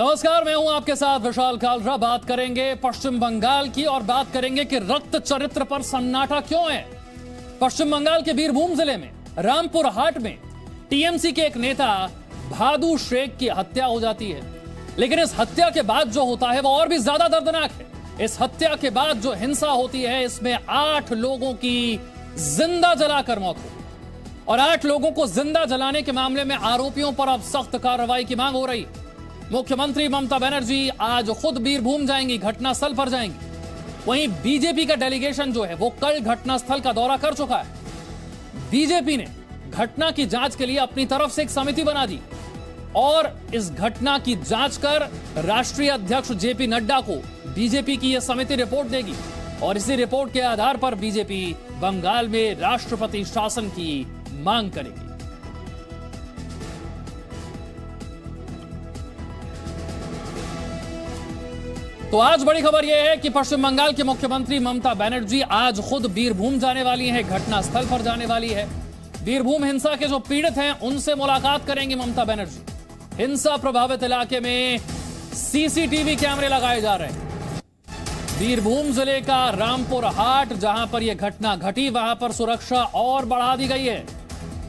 नमस्कार, मैं हूं आपके साथ विशाल कालरा। बात करेंगे पश्चिम बंगाल की और बात करेंगे कि रक्त चरित्र पर सन्नाटा क्यों है। पश्चिम बंगाल के बीरभूम जिले में रामपुर हाट में टीएमसी के एक नेता भादु शेख की हत्या हो जाती है, लेकिन इस हत्या के बाद जो होता है वो और भी ज्यादा दर्दनाक है। इस हत्या के बाद जो हिंसा होती है, इसमें 8 लोगों की जिंदा जलाकर मौत हुई और 8 लोगों को जिंदा जलाने के मामले में आरोपियों पर अब सख्त कार्रवाई की मांग हो रही। मुख्यमंत्री ममता बनर्जी आज खुद बीरभूम जाएंगी, घटनास्थल पर जाएंगी। वहीं बीजेपी का डेलीगेशन जो है वो कल घटनास्थल का दौरा कर चुका है। बीजेपी ने घटना की जांच के लिए अपनी तरफ से एक समिति बना दी और इस घटना की जांच कर राष्ट्रीय अध्यक्ष जेपी नड्डा को बीजेपी की यह समिति रिपोर्ट देगी और इसी रिपोर्ट के आधार पर बीजेपी बंगाल में राष्ट्रपति शासन की मांग करेगी। तो आज बड़ी खबर यह है कि पश्चिम बंगाल की मुख्यमंत्री ममता बनर्जी आज खुद बीरभूम जाने वाली है, घटनास्थल पर जाने वाली है। बीरभूम हिंसा के जो पीड़ित हैं उनसे मुलाकात करेंगी ममता बनर्जी। हिंसा प्रभावित इलाके में सीसीटीवी कैमरे लगाए जा रहे हैं। बीरभूम जिले का रामपुर हाट जहां पर यह घटना घटी, वहां पर सुरक्षा और बढ़ा दी गई है।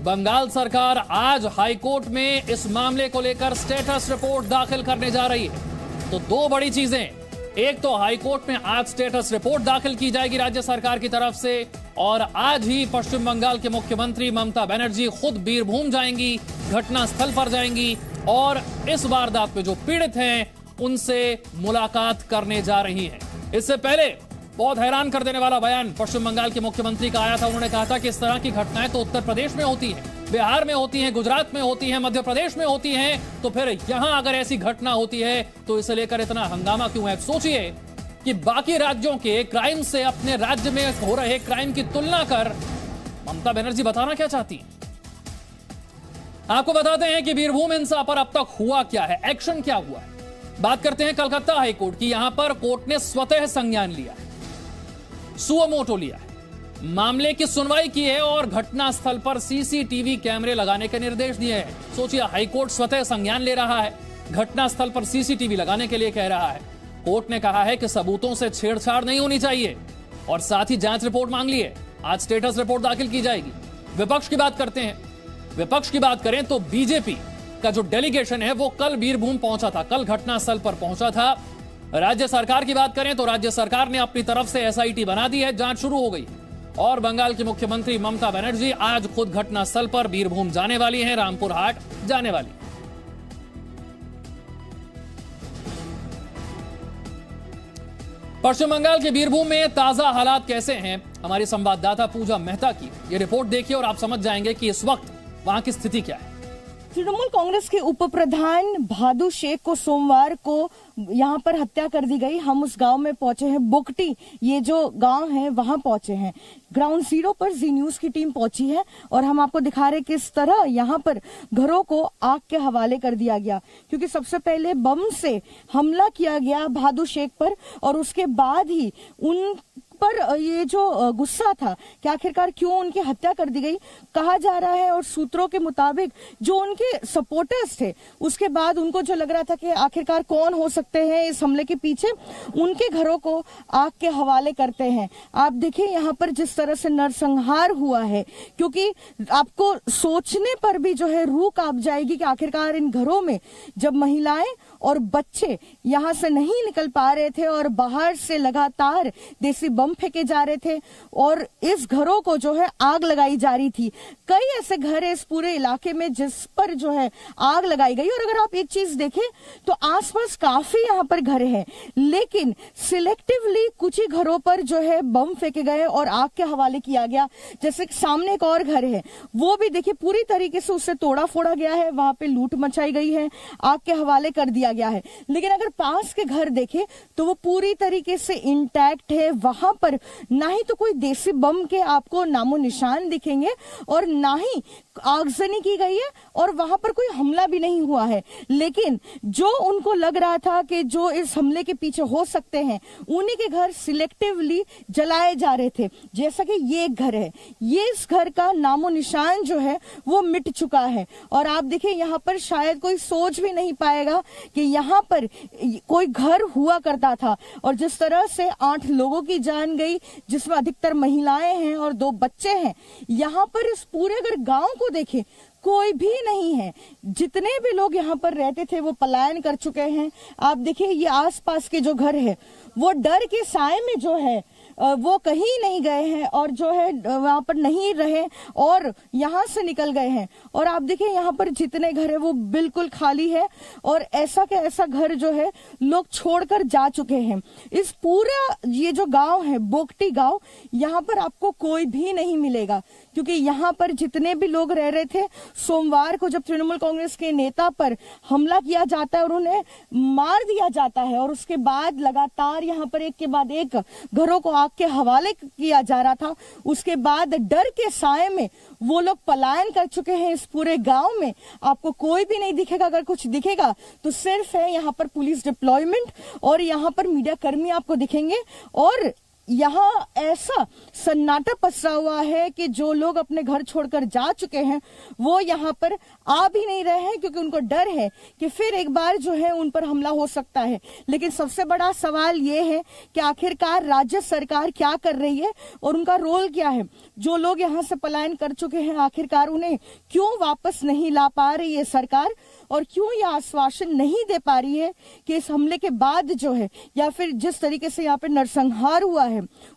बंगाल सरकार आज हाईकोर्ट में इस मामले को लेकर स्टेटस रिपोर्ट दाखिल करने जा रही है। तो 2 बड़ी चीजें, एक तो हाईकोर्ट में आज स्टेटस रिपोर्ट दाखिल की जाएगी राज्य सरकार की तरफ से और आज ही पश्चिम बंगाल के मुख्यमंत्री ममता बनर्जी खुद बीरभूम जाएंगी, घटनास्थल पर जाएंगी और इस वारदात में जो पीड़ित हैं उनसे मुलाकात करने जा रही हैं। इससे पहले बहुत हैरान कर देने वाला बयान पश्चिम बंगाल के मुख्यमंत्री का आया था। उन्होंने कहा था कि इस तरह की घटनाएं तो उत्तर प्रदेश में होती है, बिहार में होती हैं, गुजरात में होती हैं, मध्य प्रदेश में होती हैं, तो फिर यहां अगर ऐसी घटना होती है तो इसे लेकर इतना हंगामा क्यों है। सोचिए कि बाकी राज्यों के क्राइम से अपने राज्य में हो रहे क्राइम की तुलना कर ममता बनर्जी बताना क्या चाहती हैं। आपको बताते हैं कि बीरभूम हिंसा पर अब तक हुआ क्या है, एक्शन क्या हुआ है। बात करते हैं कलकत्ता हाईकोर्ट की। यहां पर कोर्ट ने स्वतः संज्ञान लिया है, सुओ मोटो लिया है, मामले की सुनवाई की है और घटनास्थल पर सीसीटीवी कैमरे लगाने के निर्देश दिए हैं। सोचिए, हाईकोर्ट स्वतः संज्ञान ले रहा है, घटनास्थल पर सीसीटीवी लगाने के लिए कह रहा है। कोर्ट ने कहा है कि सबूतों से छेड़छाड़ नहीं होनी चाहिए और साथ ही जांच रिपोर्ट मांग ली है। आज स्टेटस रिपोर्ट दाखिल की जाएगी। विपक्ष की बात करते हैं। विपक्ष की बात करें तो बीजेपी का जो डेलीगेशन है वो कल बीरभूम पहुंचा था, कल घटनास्थल पर पहुंचा था। राज्य सरकार की बात करें तो राज्य सरकार ने अपनी तरफ से एसआईटी बना दी है, जांच शुरू हो गई और बंगाल की मुख्यमंत्री ममता बनर्जी आज खुद घटनास्थल पर बीरभूम जाने वाली हैं, रामपुर हाट जाने वाली। पश्चिम बंगाल के बीरभूम में ताजा हालात कैसे हैं, हमारी संवाददाता पूजा मेहता की ये रिपोर्ट देखिए और आप समझ जाएंगे कि इस वक्त वहां की स्थिति क्या है। तृणमूल कांग्रेस के उप प्रधान भादु शेख को सोमवार को यहाँ पर हत्या कर दी गई। हम उस गांव में पहुंचे हैं, बोकटी ये जो गांव है वहां पहुंचे हैं। ग्राउंड जीरो पर जी न्यूज की टीम पहुंची है और हम आपको दिखा रहे किस तरह यहाँ पर घरों को आग के हवाले कर दिया गया, क्योंकि सबसे पहले बम से हमला किया गया भादु शेख पर और उसके बाद ही उन पर ये जो गुस्सा था कि आखिरकार क्यों उनकी हत्या कर दी गई, कहा जा रहा है और सूत्रों के मुताबिक जो उनके सपोर्टर्स थे उसके बाद उनको जो लग रहा था कि आखिरकार कौन हो सकते हैं इस हमले के पीछे, उनके घरों को आग के हवाले करते हैं। आप देखिए यहाँ पर जिस तरह से नरसंहार हुआ है, क्योंकि आपको सोचने पर भी जो है रूह कांप जाएगी कि आखिरकार इन घरों में जब महिलाएं और बच्चे यहाँ से नहीं निकल पा रहे थे और बाहर से लगातार देसी बम फेंके जा रहे थे और इस घरों को जो है आग लगाई जा रही थी। कई ऐसे घर है इस पूरे इलाके में जिस पर जो है आग लगाई गई और अगर आप एक चीज देखें तो आसपास काफी यहाँ पर घर हैं, लेकिन सिलेक्टिवली कुछ ही घरों पर जो है बम फेंके गए और आग के हवाले किया गया। जैसे सामने एक और घर है, वो भी देखिए पूरी तरीके से उससे तोड़ा फोड़ा गया है, वहां पे लूट मचाई गई है, आग के हवाले कर दिया गया है। लेकिन अगर पास के घर देखें तो वो पूरी तरीके से इंटैक्ट है। वहां पर ना ही तो कोई देसी बम के आपको नामो निशान दिखेंगे और ना ही आगजनी की गई है और वहां पर कोई हमला भी नहीं हुआ है। लेकिन जो उनको लग रहा था कि जो इस हमले के पीछे हो सकते हैं, उन्हीं के घर सिलेक्टिवली जलाए जा रहे थे। जैसा कि ये एक घर है, ये इस घर का नामो निशान जो है वो मिट चुका है और आप देखिए यहाँ पर शायद कोई सोच भी नहीं पाएगा कि कि यहाँ पर कोई घर हुआ करता था और जिस तरह से 8 लोगों की जान गई, जिसमें अधिकतर महिलाएं हैं और 2 बच्चे हैं। यहाँ पर इस पूरे अगर गांव को देखें, कोई भी नहीं है। जितने भी लोग यहाँ पर रहते थे वो पलायन कर चुके हैं। आप देखिए ये आसपास के जो घर है वो डर के साए में जो है वो कहीं नहीं गए हैं और जो है वहां पर नहीं रहे और यहाँ से निकल गए हैं। और आप देखिए यहाँ पर जितने घर है वो बिल्कुल खाली है और ऐसा के ऐसा घर जो है लोग छोड़कर जा चुके हैं। इस पूरा ये जो गांव है बोकटी गांव, यहाँ पर आपको कोई भी नहीं मिलेगा क्योंकि यहाँ पर जितने भी लोग रह रहे थे, सोमवार को जब तृणमूल कांग्रेस के नेता पर हमला किया जाता है और उन्हें मार दिया जाता है और उसके बाद लगातार यहाँ पर एक के बाद एक घरों को आग के हवाले किया जा रहा था, उसके बाद डर के साए में वो लोग पलायन कर चुके हैं। इस पूरे गांव में आपको कोई भी नहीं दिखेगा, अगर कुछ दिखेगा तो सिर्फ है यहाँ पर पुलिस डिप्लॉयमेंट और यहाँ पर मीडिया कर्मी आपको दिखेंगे। और यहाँ ऐसा सन्नाटा पसरा हुआ है कि जो लोग अपने घर छोड़कर जा चुके हैं वो यहाँ पर आ भी नहीं रहे हैं क्योंकि उनको डर है कि फिर एक बार जो है उन पर हमला हो सकता है। लेकिन सबसे बड़ा सवाल ये है कि आखिरकार राज्य सरकार क्या कर रही है और उनका रोल क्या है। जो लोग यहाँ से पलायन कर चुके हैं आखिरकार उन्हें क्यों वापस नहीं ला पा रही है सरकार और क्यों यह आश्वासन नहीं दे पा रही है कि इस हमले के बाद जो है या फिर जिस तरीके से यहाँ पे नरसंहार हुआ है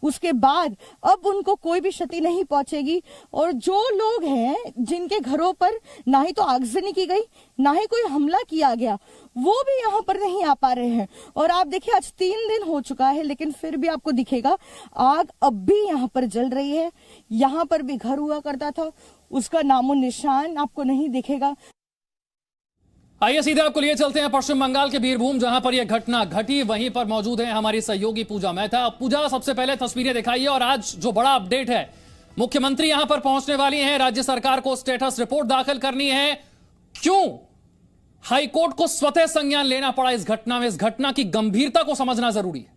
उसके बाद अब उनको कोई भी क्षति नहीं पहुंचेगी। और जो लोग हैं जिनके घरों पर ना ही तो आगजनी की गई ना ही कोई हमला किया गया, वो भी यहाँ पर नहीं आ पा रहे हैं। और आप देखिए आज 3 दिन हो चुका है लेकिन फिर भी आपको दिखेगा आग अब भी यहाँ पर जल रही है। यहाँ पर भी घर हुआ करता था, उसका नामो निशान आपको नहीं दिखेगा। आइए सीधे आपको लिए चलते हैं पश्चिम बंगाल के बीरभूम, जहां पर यह घटना घटी। वहीं पर मौजूद है हमारी सहयोगी पूजा मेहता। पूजा, सबसे पहले तस्वीरें दिखाइए और आज जो बड़ा अपडेट है, मुख्यमंत्री यहां पर पहुंचने वाली हैं, राज्य सरकार को स्टेटस रिपोर्ट दाखिल करनी है। क्यों हाईकोर्ट को स्वतः संज्ञान लेना पड़ा इस घटना में? इस घटना की गंभीरता को समझना जरूरी है।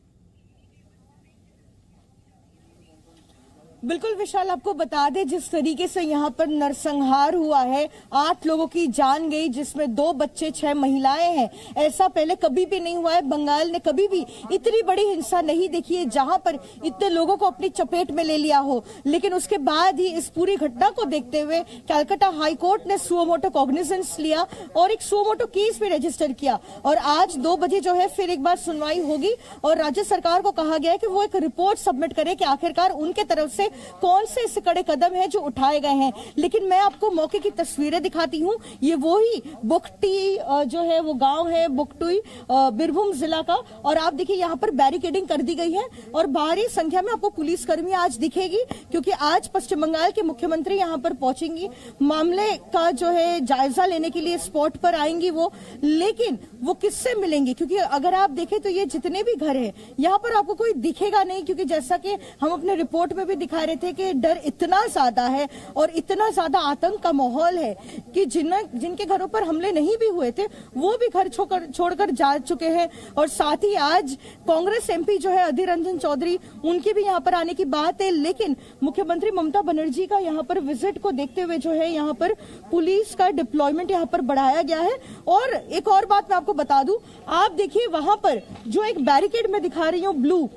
बिल्कुल विशाल, आपको बता दें जिस तरीके से यहाँ पर नरसंहार हुआ है, 8 लोगों की जान गई जिसमें 2 बच्चे 6 महिलाएं हैं। ऐसा पहले कभी भी नहीं हुआ है। बंगाल ने कभी भी इतनी बड़ी हिंसा नहीं देखी है जहां पर इतने लोगों को अपनी चपेट में ले लिया हो। लेकिन उसके बाद ही इस पूरी घटना को देखते हुए कलकत्ता हाईकोर्ट ने सुओ मोटो कॉग्निजेंस लिया और एक सुओ मोटो केस भी रजिस्टर किया। और आज 2 बजे जो है फिर एक बार सुनवाई होगी और राज्य सरकार को कहा गया है कि वो एक रिपोर्ट सबमिट करे कि आखिरकार उनके तरफ से कौन से ऐसे कड़े कदम हैं जो उठाए गए हैं। लेकिन मैं आपको मौके की तस्वीरें दिखाती हूँ। ये वही बोकटी जो है वो गांव है बोकटुई बीरभूम जिला का। और आप देखिए यहाँ पर बैरिकेडिंग कर दी गई है और भारी संख्या में आपको पुलिसकर्मी आज दिखेगी क्योंकि आज पश्चिम बंगाल के मुख्यमंत्री यहाँ पर पहुंचेंगी, मामले का जो है जायजा लेने के लिए स्पॉट पर आएंगी वो। लेकिन वो किससे मिलेंगी? क्योंकि अगर आप देखें तो ये जितने भी घर है यहाँ पर आपको कोई दिखेगा नहीं क्योंकि जैसा कि हम अपने रिपोर्ट में भी दिखा रहे थे कि डर इतना ज्यादा है और इतना ज्यादा आतंक का माहौल है कि जिनके घरों पर हमले नहीं भी हुए थे वो भी घर छोड़कर जा चुके हैं। और साथ ही आज कांग्रेस एमपी जो है अधीर रंजन चौधरी, उनकी भी यहाँ पर आने की बात है। लेकिन मुख्यमंत्री ममता बनर्जी का यहाँ पर विजिट को देखते हुए जो है यहाँ पर पुलिस का डिप्लॉयमेंट यहाँ पर बढ़ाया गया है। और एक और बात मैं आपको बता दूं, आप देखिए वहां पर जो एक बैरिकेड में दिखा रही हूँ ब्लू,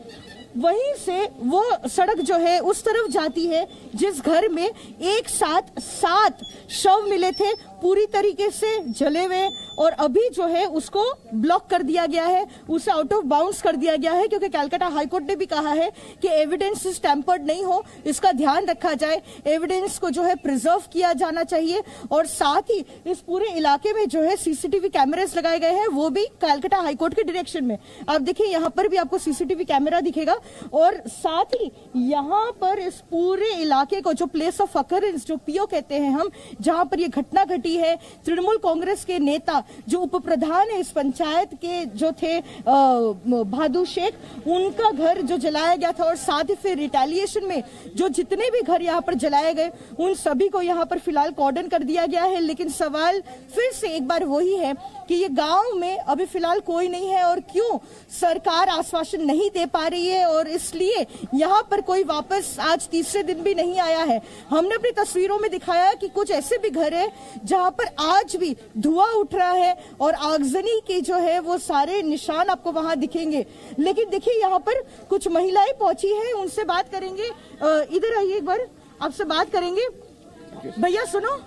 वहीं से वो सड़क जो है उस तरफ जाती है जिस घर में एक साथ 7 शव मिले थे पूरी तरीके से जले हुए। और अभी जो है उसको ब्लॉक कर दिया गया है, उसे आउट ऑफ बाउंड्स कर दिया गया है क्योंकि कलकत्ता हाईकोर्ट ने भी कहा है कि एविडेंस टैंपर्ड नहीं हो, इसका ध्यान रखा जाए, एविडेंस को जो है प्रिजर्व किया जाना चाहिए। और साथ ही इस पूरे इलाके में जो है सीसीटीवी कैमरेस लगाए गए हैं, वो भी कलकत्ता हाईकोर्ट के डायरेक्शन में। आप देखिए यहाँ पर भी आपको सीसीटीवी कैमरा दिखेगा। और साथ ही यहाँ पर इस पूरे इलाके को जो प्लेस ऑफ अकरेंस जो पीओ कहते हैं हम, जहां पर ये घटना घटी है, तृणमूल कांग्रेस के नेता जो उप प्रधान है इस पंचायत के जो थे भादू शेख, उनका घर जो जलाया गया था। और साथ ही फिर रिटेलिएशन में जो जितने भी घर यहाँ पर जलाए गए उन सभी को यहाँ पर फिलहाल कॉर्डन कर दिया गया है। लेकिन सवाल फिर से एक बार वही है कि ये गांव में अभी फिलहाल कोई नहीं है और क्यों सरकार आश्वासन नहीं दे पा रही है और इसलिए यहाँ पर कोई वापस आज तीसरे दिन भी नहीं आया है। हमने अपनी तस्वीरों में दिखाया कि कुछ ऐसे भी घर है जहाँ यहाँ पर आज भी धुआं उठ रहा है और आगजनी के जो है वो सारे निशान आपको वहां दिखेंगे। लेकिन देखिए यहाँ पर कुछ महिलाएं पहुंची हैं, उनसे बात करेंगे। इधर आइए एक बार, आपसे बात करेंगे। भैया सुनो,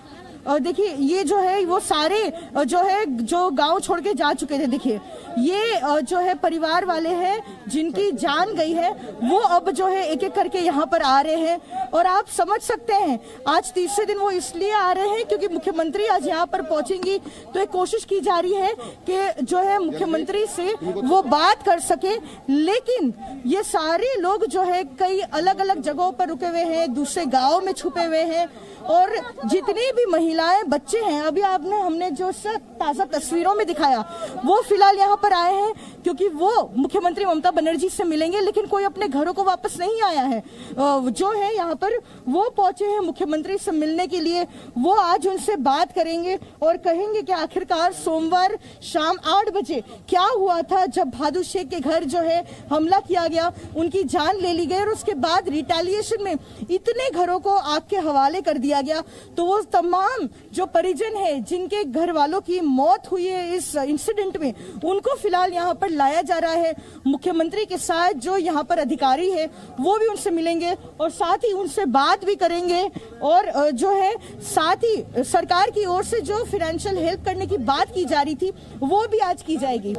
देखिए ये जो है वो सारे जो गांव छोड़ के जा चुके थे, देखिए ये जो है परिवार वाले हैं जिनकी जान गई है, वो अब जो है एक एक करके यहाँ पर आ रहे हैं। और आप समझ सकते हैं आज तीसरे दिन वो इसलिए आ रहे हैं क्योंकि मुख्यमंत्री आज यहाँ पर पहुंचेंगी, तो एक कोशिश की जा रही है कि जो है मुख्यमंत्री से वो बात कर सके। लेकिन ये सारे लोग जो है कई अलग अलग जगहों पर रुके हुए हैं, दूसरे गाँव में छुपे हुए हैं। और जितनी भी महिलाएं बच्चे हैं, अभी हमने जो ताजा तस्वीरों में दिखाया, वो फिलहाल यहाँ पर आए हैं क्योंकि वो मुख्यमंत्री ममता बनर्जी से मिलेंगे। लेकिन कोई अपने घरों को वापस नहीं आया है, जो है यहाँ पर वो पहुंचे हैं मुख्यमंत्री से मिलने के लिए। वो आज उनसे बात करेंगे और कहेंगे कि आखिरकार सोमवार शाम 8 बजे क्या हुआ था जब भादु शेख के घर जो है हमला किया गया, उनकी जान ले ली गई और उसके बाद रिटेलिएशन में इतने घरों को आग के हवाले कर दिया गया। तो वो तमाम जो परिजन है जिनके घर वालों की मौत हुई है इस इंसिडेंट में, उनको फिलहाल यहाँ पर लाया जा रहा है। मुख्यमंत्री के साथ जो यहाँ पर अधिकारी है वो भी उनसे मिलेंगे और साथ ही उनसे बात भी करेंगे। और जो है साथ ही सरकार की ओर से जो फाइनेंशियल हेल्प करने की बात की जा रही थी वो भी आज की जाएगी।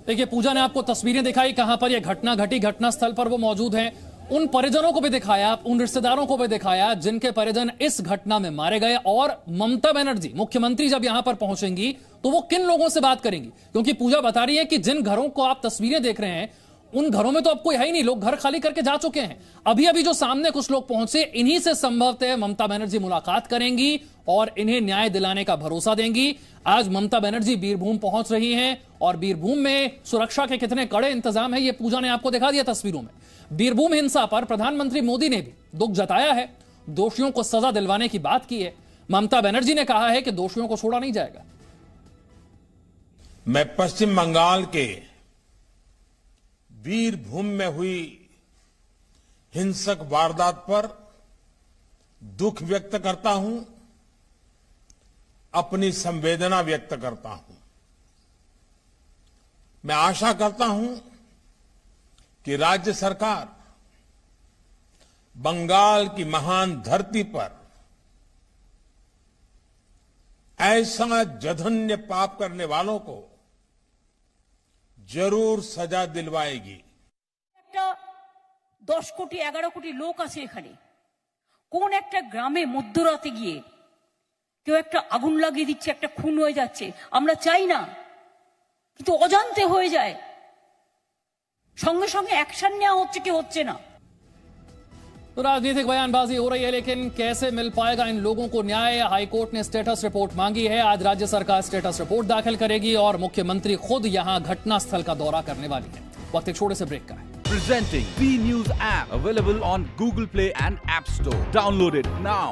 देखिए पूजा ने आपको तस्वीरें दिखाई कहां पर यह घटना घटी, घटना स्थल पर वो मौजूद हैं। उन परिजनों को भी दिखाया, उन रिश्तेदारों को भी दिखाया जिनके परिजन इस घटना में मारे गए। और ममता बनर्जी मुख्यमंत्री जब यहां पर पहुंचेंगी तो वो किन लोगों से बात करेंगी, क्योंकि पूजा बता रही है कि जिन घरों को आप तस्वीरें देख रहे हैं उन घरों में तो अब कोई है ही नहीं, लोग घर खाली करके जा चुके हैं। अभी अभी जो सामने कुछ लोग पहुंचे, इन्हीं से संभवतः ममता बनर्जी मुलाकात करेंगी और इन्हें न्याय दिलाने का भरोसा देंगी। आज ममता बनर्जी बीरभूम पहुंच रही हैं और बीरभूम में सुरक्षा के कितने कड़े इंतजाम है ये पूजा ने आपको दिखा दिया तस्वीरों में। बीरभूम हिंसा पर प्रधानमंत्री मोदी ने भी दुख जताया है, दोषियों को सजा दिलवाने की बात की है। ममता बनर्जी ने कहा है कि दोषियों को छोड़ा नहीं जाएगा। मैं पश्चिम बंगाल के बीरभूम में हुई हिंसक वारदात पर दुख व्यक्त करता हूं, अपनी संवेदना व्यक्त करता हूं। मैं आशा करता हूं कि राज्य सरकार बंगाल की महान धरती पर ऐसा जघन्य पाप करने वालों को जरूर सजा दिलवाएगी। 10 কোটি 11 কোটি লোক আছে এখানে, কোন একটা গ্রামে মধ্যরাতে গিয়ে কেউ একটা আগুন লাগিয়ে দিচ্ছে, একটা খুন হয়ে যাচ্ছে, আমরা চাই না কিন্তু অজান্তে হয়ে যায়, সঙ্গে সঙ্গে অ্যাকশন নেওয়া হচ্ছে কি হচ্ছে না। तो राजनीतिक बयानबाजी हो रही है, लेकिन कैसे मिल पाएगा इन लोगों को न्याय। हाईकोर्ट ने स्टेटस रिपोर्ट मांगी है, आज राज्य सरकार स्टेटस रिपोर्ट दाखिल करेगी और मुख्यमंत्री खुद यहां घटनास्थल का दौरा करने वाली है। वक्त एक छोटे से ब्रेक का है। Presenting B News app available on Google Play and App Store. Download it now.